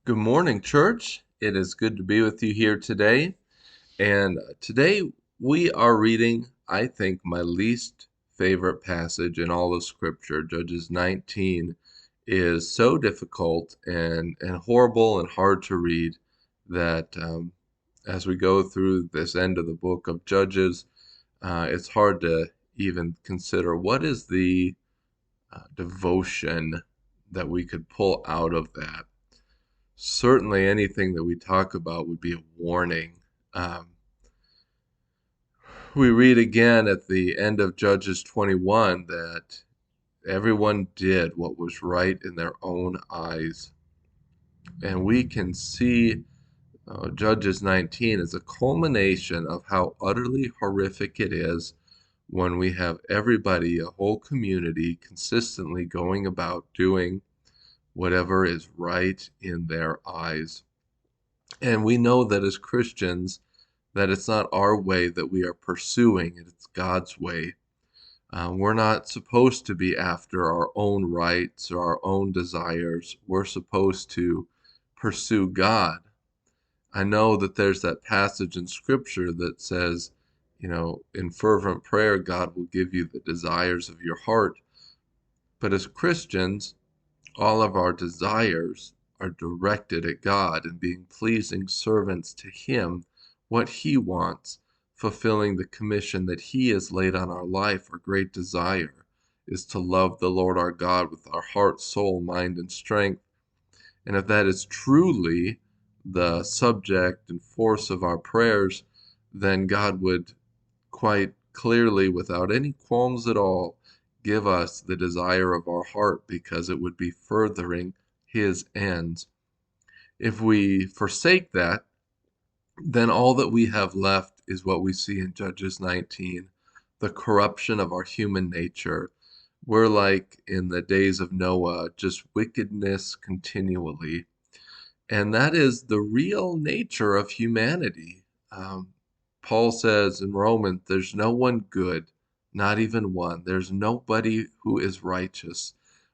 Good morning, church. It is good to be with you here today. And today we are reading, I think, my least favorite passage in all of Scripture. Judges 19 is so difficult and horrible and hard to read that as we go through this end of the book of Judges, it's hard to even consider what is the devotion that we could pull out of that. Certainly anything that we talk about would be a warning. Um, we read again at the end of Judges 21 that everyone did what was right in their own eyes. And we can see Judges 19 as a culmination of how utterly horrific it is when we have everybody, a whole community, consistently going about doing whatever is right in their eyes. And we know that as Christians, that it's not our way that we are pursuing, it's God's way. We're not supposed to be after our own rights or our own desires. We're supposed to pursue God. I know that there's that passage in Scripture that says, in fervent prayer, God will give you the desires of your heart. But as Christians, all of our desires are directed at God and being pleasing servants to Him, what He wants, fulfilling the commission that He has laid on our life. Our great desire is to love the Lord our God with our heart, soul, mind, and strength. And if that is truly the subject and force of our prayers, then God would quite clearly, without any qualms at all, give us the desire of our heart because it would be furthering His ends. If we forsake that, then all that we have left is what we see in Judges 19, the corruption of our human nature. We're like in the days of Noah, just wickedness continually. And that is the real nature of humanity. Paul says in Romans, there's no one good, not even one. There's nobody who is righteous.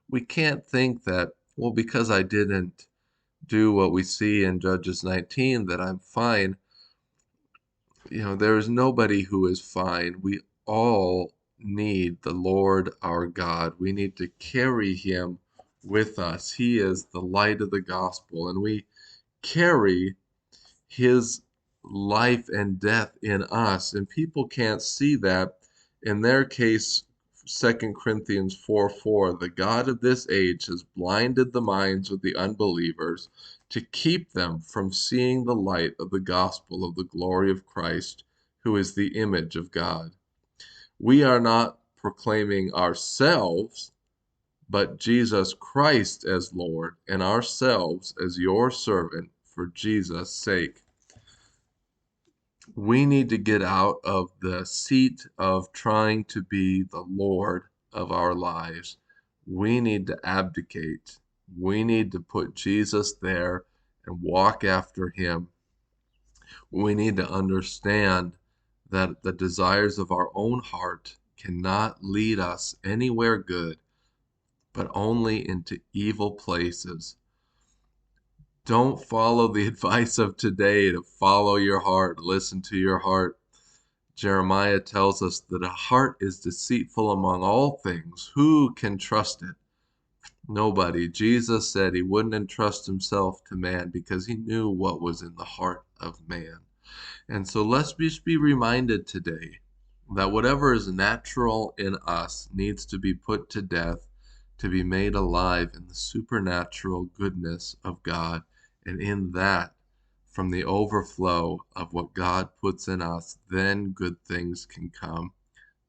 We can't think that, well, because I didn't do what we see in Judges 19, that I'm fine. There is nobody who is fine. We all need the Lord our God. We need to carry Him with us. He is the light of the gospel, and we carry His life and death in us, and people can't see that. In their case, 2 Corinthians 4:4, the God of this age has blinded the minds of the unbelievers to keep them from seeing the light of the gospel of the glory of Christ, who is the image of God. We are not proclaiming ourselves, but Jesus Christ as Lord, and ourselves as your servant for Jesus' sake. We need to get out of the seat of trying to be the Lord of our lives. We need to abdicate. We need to put Jesus there and walk after Him. We need to understand that the desires of our own heart cannot lead us anywhere good, but only into evil places. Don't follow the advice of today to follow your heart, listen to your heart. Jeremiah tells us that a heart is deceitful among all things. Who can trust it? Nobody. Jesus said He wouldn't entrust Himself to man because He knew what was in the heart of man. And so let's just be reminded today that whatever is natural in us needs to be put to death to be made alive in the supernatural goodness of God. And in that, from the overflow of what God puts in us, then good things can come,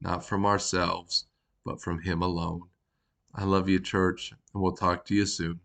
not from ourselves, but from Him alone. I love you, church, and we'll talk to you soon.